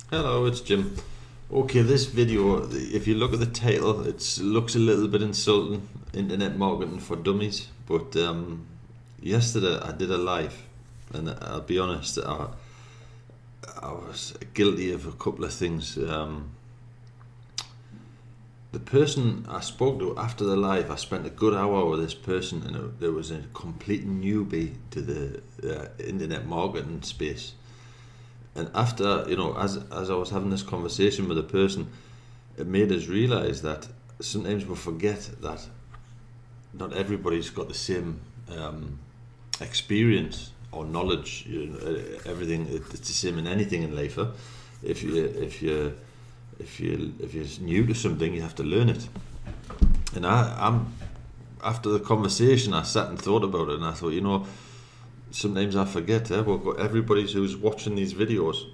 Hello, it's Jim. Okay, this video, if you look at the title, it looks a little bit insulting, Internet Marketing for Dummies, but yesterday I did a live, and I'll be honest, I was guilty of a couple of things. The person I spoke to after the live, I spent a good hour with this person, and there was a complete newbie to the internet marketing space. And after, as I was having this conversation with a person, it made us realize that sometimes we forget that not everybody's got the same experience or knowledge. Everything, it's the same in anything in life. If you're new to something, you have to learn it. And I'm after the conversation, I sat and thought about it, and I thought, sometimes I forget. Everybody who's watching these videos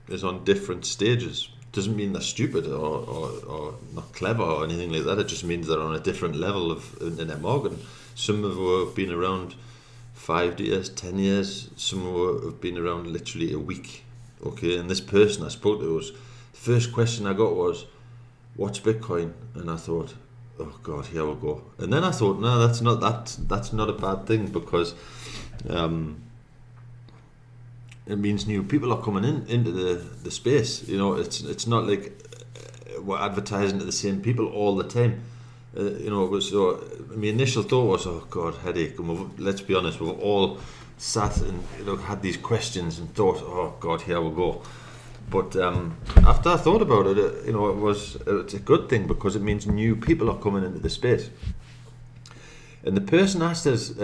is on different stages. Doesn't mean they're stupid or not clever or anything like that. It just means they're on a different level of internet marketing. Some have been around 5 years, 10 years. Some have been around literally a week. Okay, and this person I spoke to the first question I got was, "What's Bitcoin?" And I thought, "Oh God, here we go." And then I thought, no, that's not a bad thing, because it means new people are coming into the space. It's not like we're advertising to the same people all the time. So my initial thought was, "Oh God, headache." And let's be honest, we've all sat and had these questions and thought, "Oh God, here we go." But after I thought about it, it's a good thing, because it means new people are coming into the space. And the person asked us,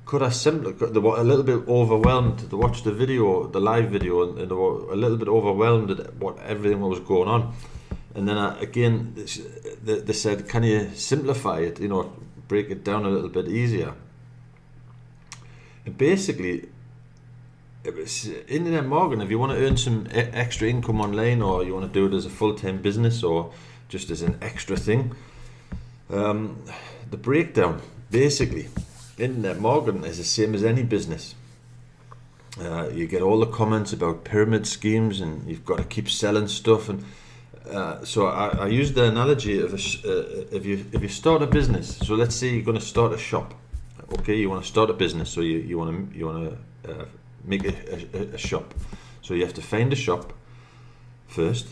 could I simply? They were a little bit overwhelmed. They watched the live video, and they were a little bit overwhelmed at what everything was going on. And then they said, "Can you simplify it? Break it down a little bit easier." And basically, it was internet marketing. If you want to earn some extra income online, or you want to do it as a full-time business, or just as an extra thing, the breakdown basically. Internet marketing is the same as any business. You get all the comments about pyramid schemes, and you've got to keep selling stuff. And so I use the analogy of if you start a business. So let's say you're going to start a shop. Okay, you want to start a business. So you want to make a shop. So you have to find a shop first.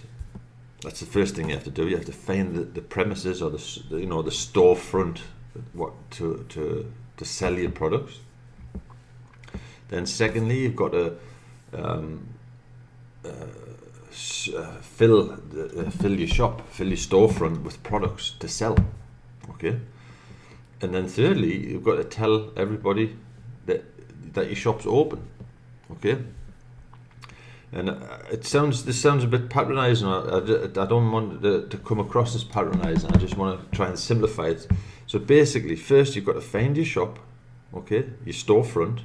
That's the first thing you have to do. You have to find the premises, or the storefront, to sell your products. Then secondly, you've got to fill your shop, fill your storefront with products to sell. Okay. And then thirdly, you've got to tell everybody that your shop's open. Okay. And this sounds a bit patronizing. I don't want to come across as patronizing. I just want to try and simplify it. So basically, first you've got to find your shop, okay, your storefront.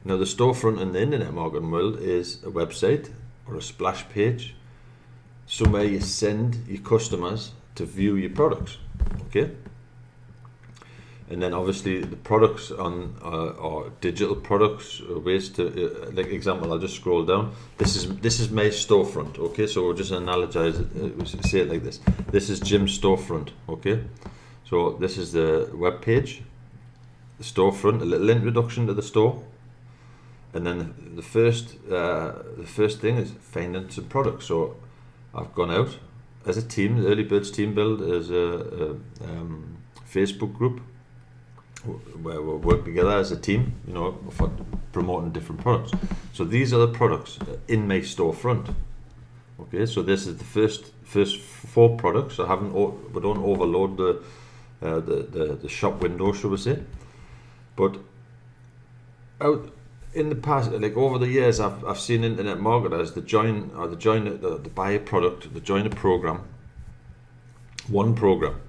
Now, the storefront in the internet marketing world is a website or a splash page, somewhere you send your customers to view your products, okay? And then obviously the products are digital products, ways to, like example, I'll just scroll down. This is my storefront, okay? So we'll just analogize it, say it like this. This is Jim's storefront, okay? So this is the web page, the storefront, a little introduction to the store, and then the first thing is finding some products. So I've gone out as a team. The Early Birds Team Build is a Facebook group where we work together as a team, for promoting different products. So these are the products in my storefront. Okay, so this is the first 4 products. We don't overload the shop window, shall we say. But out in the past, like over the years, I've seen internet marketers they buy a product, they join a program, one program,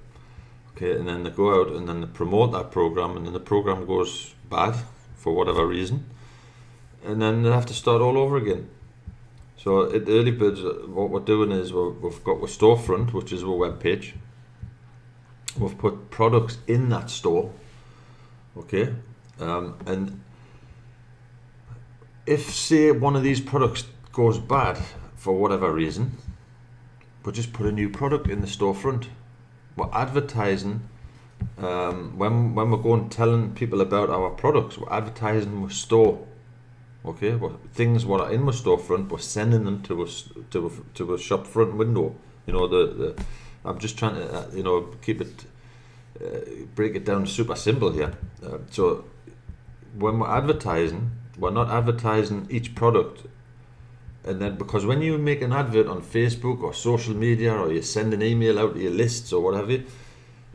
okay, and then they go out and then they promote that program, and then the program goes bad for whatever reason, and then they have to start all over again. So at the Early Birds, what we're doing is we've got a storefront, which is a web page. We've put products in that store, okay, and if say one of these products goes bad for whatever reason, but just put a new product in the storefront. We're advertising, when we're going telling people about our products, we're advertising with store. Okay, well, things what are in my storefront, we're sending them to a shop front window. You know, I'm just trying to keep it, break it down super simple here. So when we're advertising, we're not advertising each product. And then, because when you make an advert on Facebook or social media, or you send an email out to your lists or whatever,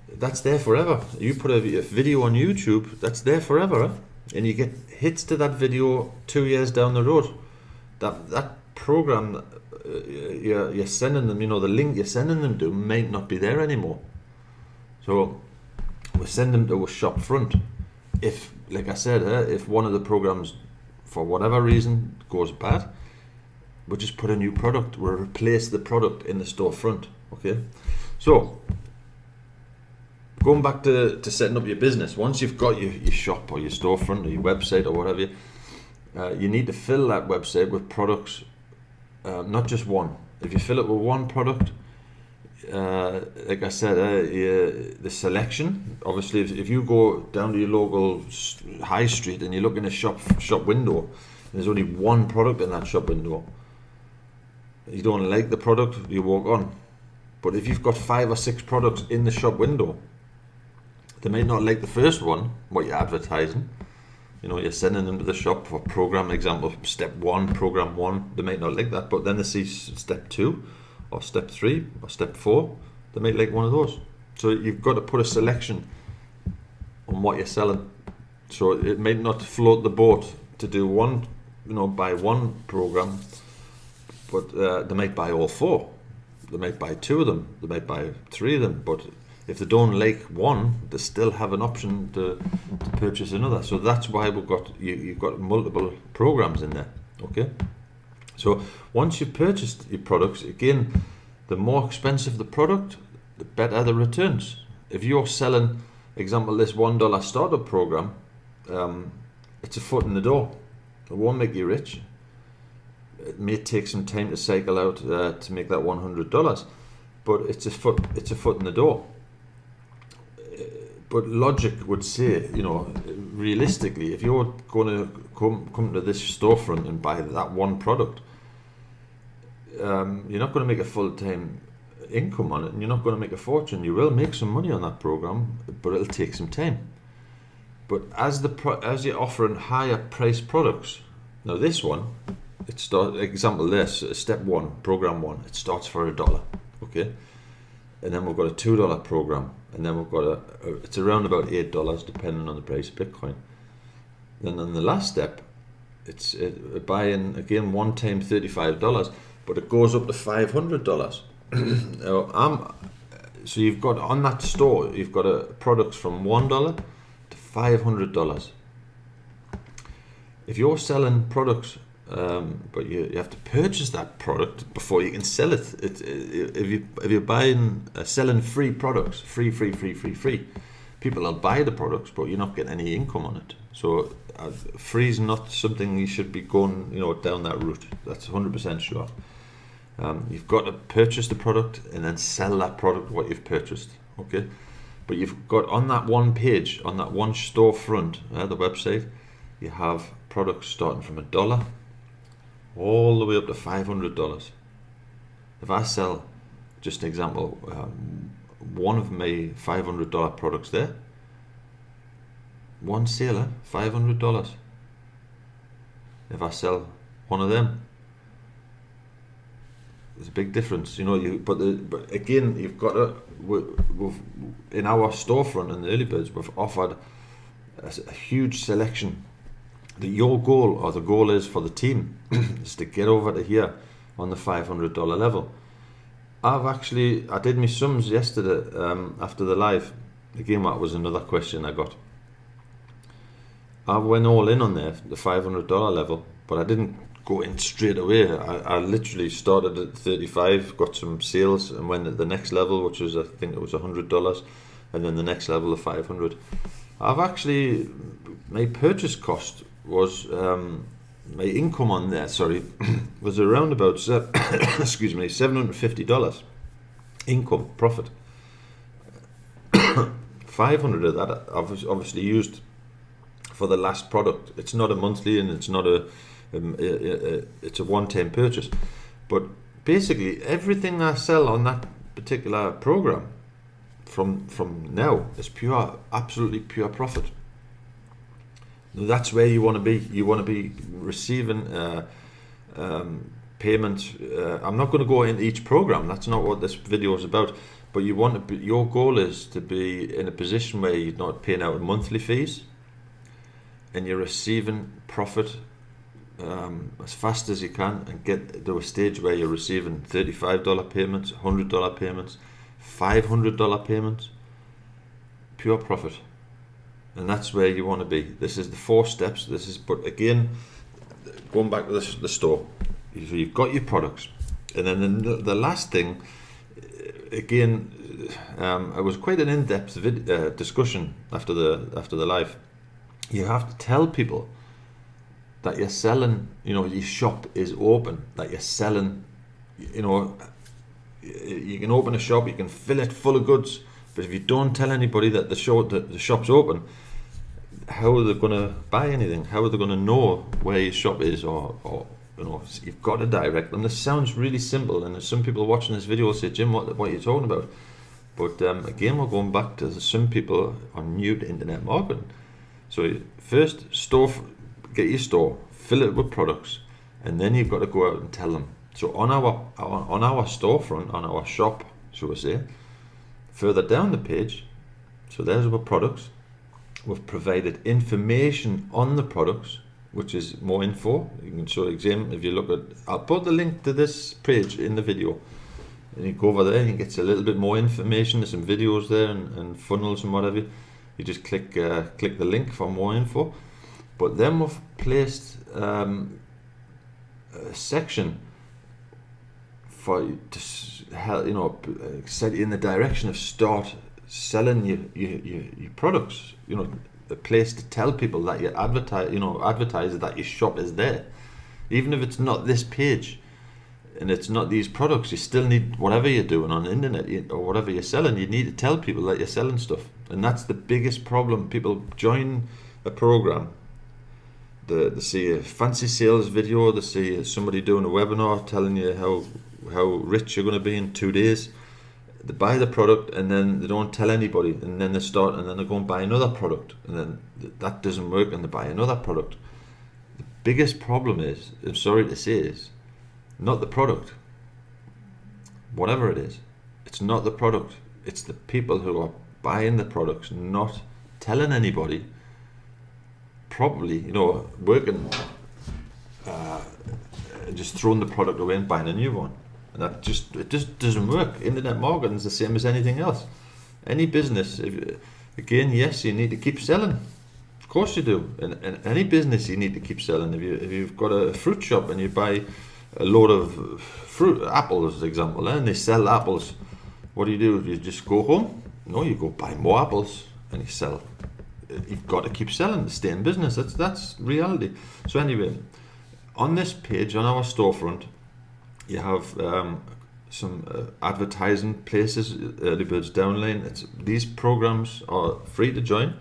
that's there forever. You put a video on YouTube, that's there forever, and you get hits to that video 2 years down the road. That program you're sending them, the link you're sending them to might not be there anymore. So we send them to a shop front. If, like I said, if one of the programs for whatever reason goes bad, we'll just put a new product. We'll replace the product in the storefront. Okay, so going back to setting up your business, once you've got your shop or your storefront or your website or whatever, you need to fill that website with products, not just one. If you fill it with one product, like I said, the selection, obviously, if you go down to your local high street and you look in a shop window, and there's only one product in that shop window, you don't like the product, you walk on. But if you've got 5 or 6 products in the shop window, they may not like the first one, what you're advertising. You're sending them to the shop for program example, step 1, program 1. They might not like that, but then they see step 2 or step 3 or step 4. They might like one of those. So you've got to put a selection on what you're selling. So it might not float the boat to do one, buy one program, but they might buy all 4. They might buy 2 of them. They might buy 3 of them. But if they don't like one, they still have an option to purchase another. So that's why you've got multiple programs in there. Okay. So once you've purchased your products, again, the more expensive the product, the better the returns. If you're selling, example, this $1 startup program, it's a foot in the door. It won't make you rich. It may take some time to cycle out to make that $100, but it's a foot in the door. But logic would say, realistically, if you're going to come to this storefront and buy that one product, you're not going to make a full-time income on it, and you're not going to make a fortune. You will make some money on that program, but it'll take some time. But as you're offering higher priced products, now this one, example this, step 1, program 1, it starts for $1, okay? And then we've got a $2 program, and then we've got it's around about $8 depending on the price of Bitcoin. Then on the last step, it's buying again one time $35, but it goes up to $500. So you've got on that store, you've got products from $1 to $500. If you're selling products, but you have to purchase that product before you can sell it. If you're buying, selling free products, free, people will buy the products, but you're not getting any income on it. So free is not something you should be going, down that route. That's 100% sure. You've got to purchase the product and then sell that product what you've purchased. Okay, but you've got on that one page, on that one storefront, the website, you have products starting from $1 all the way up to $500. If I sell, just an example, one of my $500 products there, one sale, $500. If I sell one of them, there's a big difference, but again, you've got to. We've in our storefront in the early birds, we've offered a huge selection. Your goal, or the goal is for the team, is to get over to here on the $500 level. I did my sums yesterday after the live. Again, that was another question I got. I went all in on there, the $500 level, but I didn't go in straight away. I literally started at 35, got some sales, and went at the next level, which was, I think it was $100, and then the next level of 500. My purchase cost was my income on there, was around about excuse me, $750 income profit. 500 of that obviously used for the last product. It's not a monthly, and it's not it's a one-time purchase. But basically, everything I sell on that particular program from now is absolutely pure profit. That's where you want to be. You want to be receiving payment. I'm not going to go into each program. That's not what this video is about. But you want to be, your goal is to be in a position where you're not paying out monthly fees, and you're receiving profit as fast as you can, and get to a stage where you're receiving $35 payments, $100 payments, $500 payments, pure profit. And that's where you want to be. This is the 4 steps. But again, going back to the store, so you've got your products, and then the last thing, again, it was quite an in-depth discussion after the live. You have to tell people that you're selling, your shop is open, that you're selling, you can open a shop, you can fill it full of goods, but if you don't tell anybody that the shop's open, how are they going to buy anything? How are they going to know where your shop is? Or you've got to direct them. This sounds really simple, and there's some people watching this video will say, Jim, what are you talking about? But again, we're going back to some people are new to internet marketing. So first, get your store, fill it with products, and then you've got to go out and tell them. So on our storefront, on our shop, shall we say, further down the page, so there's our products. We've provided information on the products, which is more info. You can show exam if you look at. I'll put the link to this page in the video, and you go over there and you get a little bit more information. There's some videos there and funnels and whatever. You just click the link for more info. But then we've placed a section for you to help, set you in the direction of start selling your products. A place to tell people that you advertise that your shop is there, even if it's not this page and it's not these products. You still need, whatever you're doing on the internet or whatever you're selling, you need to tell people that you're selling stuff. And that's the biggest problem. People join a program, they see a fancy sales video, they see somebody doing a webinar telling you how rich you're going to be in 2 days. They buy the product and then they don't tell anybody, and then they go and buy another product, and then that doesn't work and they buy another product. The biggest problem is, I'm sorry to say, is not the product. Whatever it is, it's not the product. It's the people who are buying the products, not telling anybody, probably, working, just throwing the product away and buying a new one. And it just doesn't work. Internet marketing is the same as anything else. Any business, yes, you need to keep selling. Of course you do. In any business, you need to keep selling. If you've got a fruit shop and you buy a load of apples, as an example, and they sell apples, what do? You just go home? No, you go buy more apples and you sell. You've got to keep selling to stay in business. That's reality. So anyway, on this page, on our storefront, you have some advertising places, Early Birds Downline. These programs are free to join,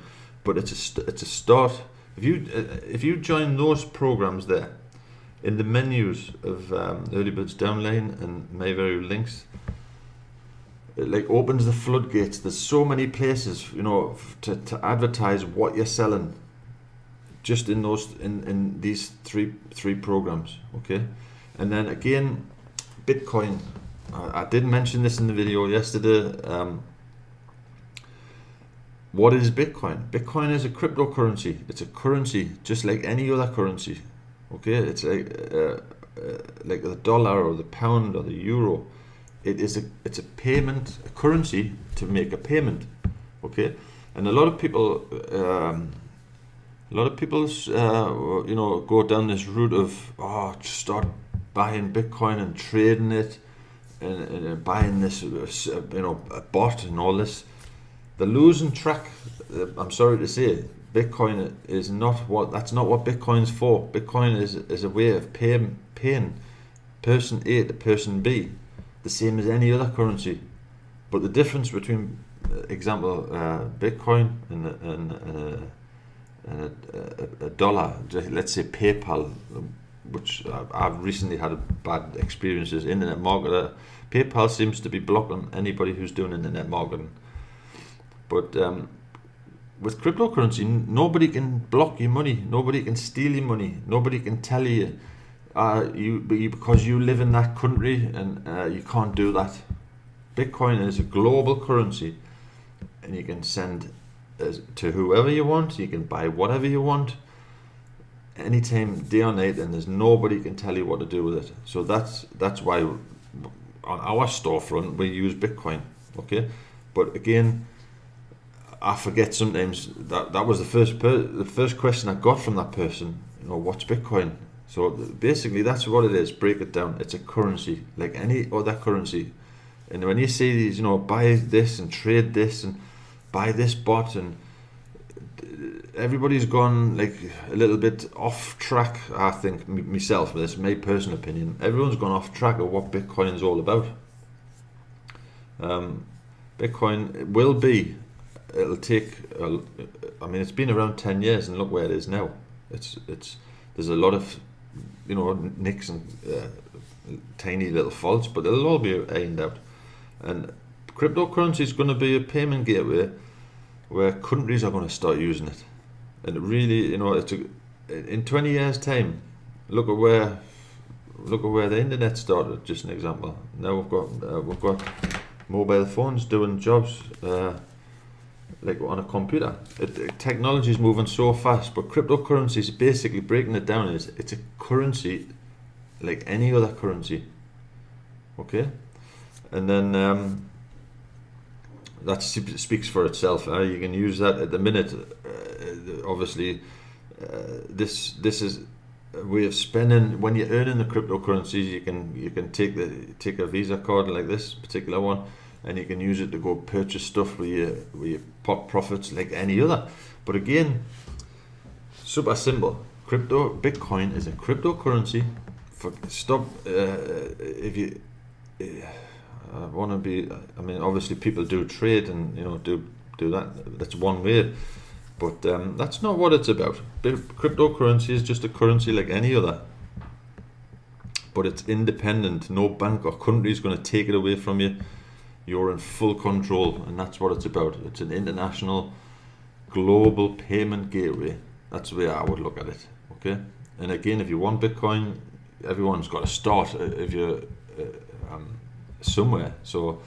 but it's a start. If you join those programs there, in the menus of Early Birds Downline and My Very Links, it opens the floodgates. There's so many places, to advertise what you're selling, just in these three programs. Okay, and then again, Bitcoin. I did mention this in the video yesterday. What is Bitcoin? Bitcoin is a cryptocurrency. It's a currency just like any other currency. Okay, it's like the dollar or the pound or the euro. It's a payment, a currency to make a payment. Okay, and a lot of people go down this route of just start buying Bitcoin and trading it and buying this a bot and all this. They're losing track. I'm sorry to say, Bitcoin is not what, that's not what Bitcoin's for. Bitcoin is a way of paying person A to person B, the same as any other currency. But the difference between, example, Bitcoin and a dollar, let's say PayPal, which I've recently had bad experiences. Internet marketer, PayPal seems to be blocking anybody who's doing internet marketing. But with cryptocurrency, nobody can block your money, nobody can steal your money, nobody can tell you, because you live in that country and you can't do that. Bitcoin is a global currency, and you can send to whoever you want, you can buy whatever you want, anytime, day or night, and there's nobody can tell you what to do with it. So that's why on our storefront we use Bitcoin, okay? But again, I forget sometimes that was the first question I got from that person. You know, what's Bitcoin? So basically, that's what it is. Break it down. It's a currency like any other currency. And when you see these, you know, buy this and trade this and buy this bot, and everybody's gone like a little bit off track. I think myself, this is my personal opinion. Everyone's gone off track of what Bitcoin is all about. Bitcoin will be. It'll take. I mean, it's been around 10 years, and look where it is now. It's. There's a lot of, you know, nicks and tiny little faults, but it'll all be ironed out. And cryptocurrency is going to be a payment gateway where countries are going to start using it. And it really, you know, in 20 years' time, look at where the internet started. Just an example. Now we've got mobile phones doing jobs like on a computer. Technology is moving so fast, but cryptocurrency is basically, breaking it down, it's a currency like any other currency. Okay, and then that speaks for itself. You can use that at the minute. Obviously, this is a way of spending. When you're earning the cryptocurrencies, you can take a Visa card like this particular one, and you can use it to go purchase stuff with your pot profits like any other. But again, super simple. Bitcoin is a cryptocurrency. If you want to be, I mean, obviously people do trade and, you know, do that. That's one way, but that's not what it's about. Cryptocurrency is just a currency like any other, but it's independent. No bank or country is going to take it away from you. You're in full control, and that's what it's about. It's an international, global payment gateway. That's the way I would look at it. Okay, and again, if you want Bitcoin, everyone's got to start if you're somewhere. So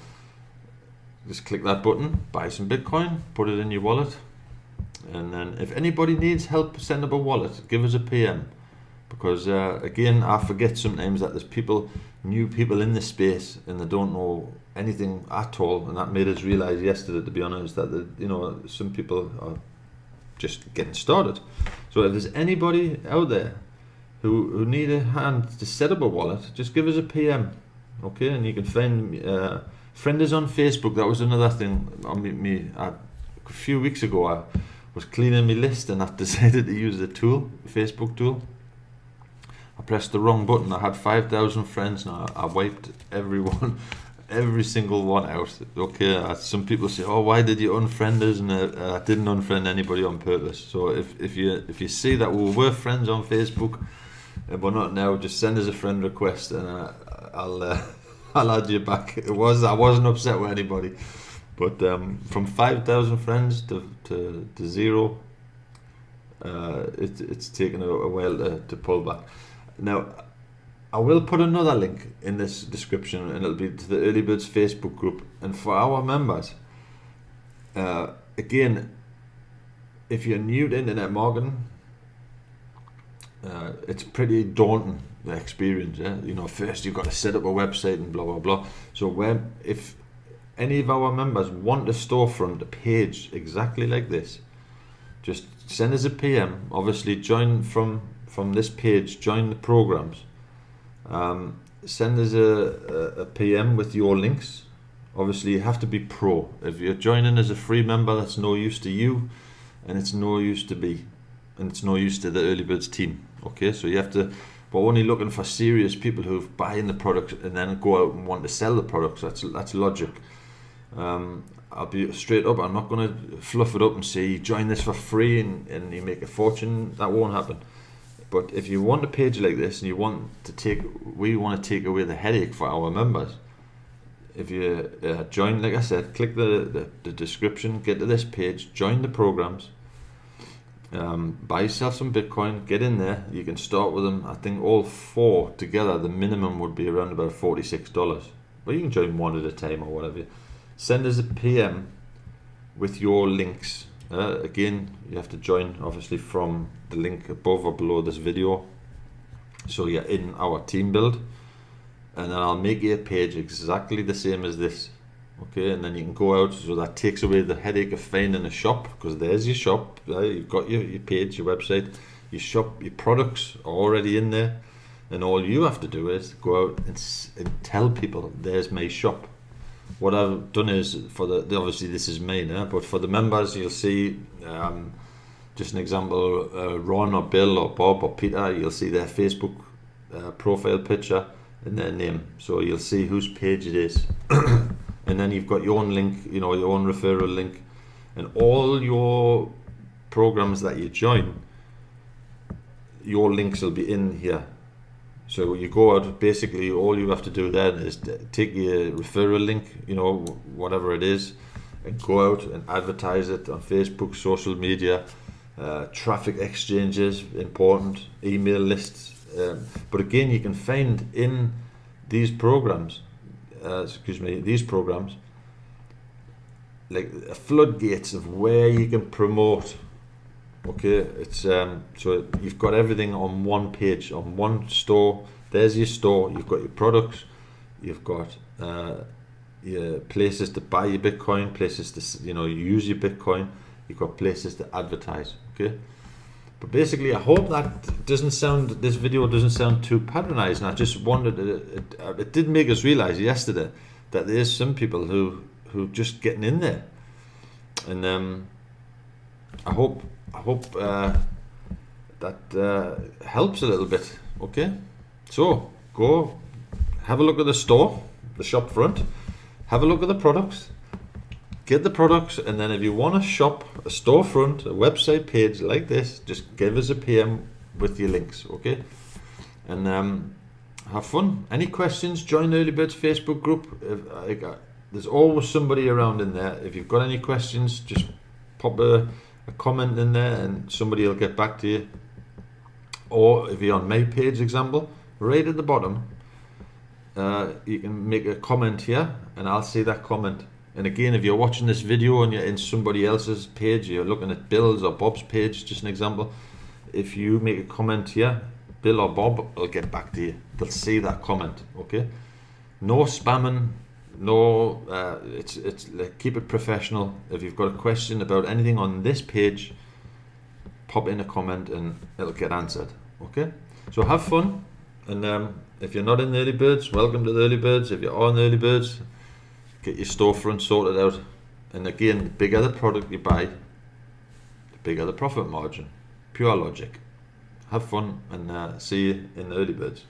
just click that button, buy some Bitcoin, put it in your wallet, and then if anybody needs help setting up a wallet, give us a PM. Because again, I forget sometimes that there's new people in this space, and they don't know anything at all, and that made us realize yesterday, to be honest, that you know, some people are just getting started. So if there's anybody out there who need a hand to set up a wallet, just give us a PM, okay? And you can friend us on Facebook. That was another thing on me. A few weeks ago, I was cleaning my list, and I decided to use the Facebook tool. I pressed the wrong button. I had 5,000 friends, and I wiped every single one out. Okay, some people say, "Oh, why did you unfriend us?" And I didn't unfriend anybody on purpose. So if you see that we were friends on Facebook, and we're not now, just send us a friend request, and I'll add you back. I wasn't upset with anybody, but from 5,000 friends to zero, it's taken a while to pull back. Now, I will put another link in this description, and it'll be to the Early Birds Facebook group. And for our members, again, if you're new to internet marketing, it's pretty daunting, the experience. Yeah? You know, first you've got to set up a website and blah blah blah. So if any of our members want a storefront, a page exactly like this, just send us a PM. Obviously, join from this page, join the programs. Send us a PM with your links. Obviously, you have to be pro. If you're joining as a free member, that's no use to you. and it's no use to the early birds team. Okay, so you have to. We're only looking for serious people who buy in the product and then go out and want to sell the products. That's logic. I'll be straight up. I'm not going to fluff it up and say you join this for free and you make a fortune. That won't happen. But if you want a page like this and we want to take away the headache for our members. If you join, like I said, click the description, get to this page, join the programs, buy yourself some Bitcoin, get in there. You can start with them. I think all 4 together, the minimum would be around about $46. But you can join one at a time or whatever. Send us a PM with your links. Again, you have to join obviously from the link above or below this video. So you're in our team build. And then I'll make you a page exactly the same as this. Okay, and then you can go out, so that takes away the headache of finding a shop, because there's your shop. You've got your page, your website, your shop, your products are already in there, and all you have to do is go out and tell people, there's my shop. What I've done is, for the obviously this is mine, but for the members you'll see, just an example, Ron or Bill or Bob or Peter, you'll see their Facebook profile picture and their name, so you'll see whose page it is. And then you've got your own link, your own referral link, and all your programs that you join, your links will be in here. So you go out, basically all you have to do then is take your referral link, whatever it is, and go out and advertise it on Facebook, social media, traffic exchanges, important, email lists. But again, you can find in these programs, like floodgates of where you can promote. Okay, it's so you've got everything on one page, on one store. There's your store. You've got your products. You've got your places to buy your Bitcoin, places to use your Bitcoin. You've got places to advertise. Okay, but basically, I hope that this video doesn't sound too patronizing. I just wanted it did make us realize yesterday that there's some people who just getting in there, and I hope that helps a little bit. Okay, so go have a look at the store, the shop front, have a look at the products, get the products, and then if you want to shop a storefront, a website page like this, just give us a PM with your links. Okay, and have fun. Any questions, join Early Birds Facebook group. There's always somebody around in there. If you've got any questions, just pop a comment in there and somebody will get back to you. Or if you're on my page example, right at the bottom, you can make a comment here and I'll see that comment. And again, if you're watching this video and you're in somebody else's page, you're looking at Bill's or Bob's page, just an example, if you make a comment here, Bill or Bob will get back to you. They'll see that comment. Okay, no spamming. No, it's like, keep it professional. If you've got a question about anything on this page, pop in a comment and it'll get answered. Okay, so have fun, and if you're not in the Early Birds, welcome to the Early Birds. If you're on the Early Birds, get your storefront sorted out. And again, the bigger the product you buy, the bigger the profit margin. Pure logic. Have fun, and see you in the Early Birds.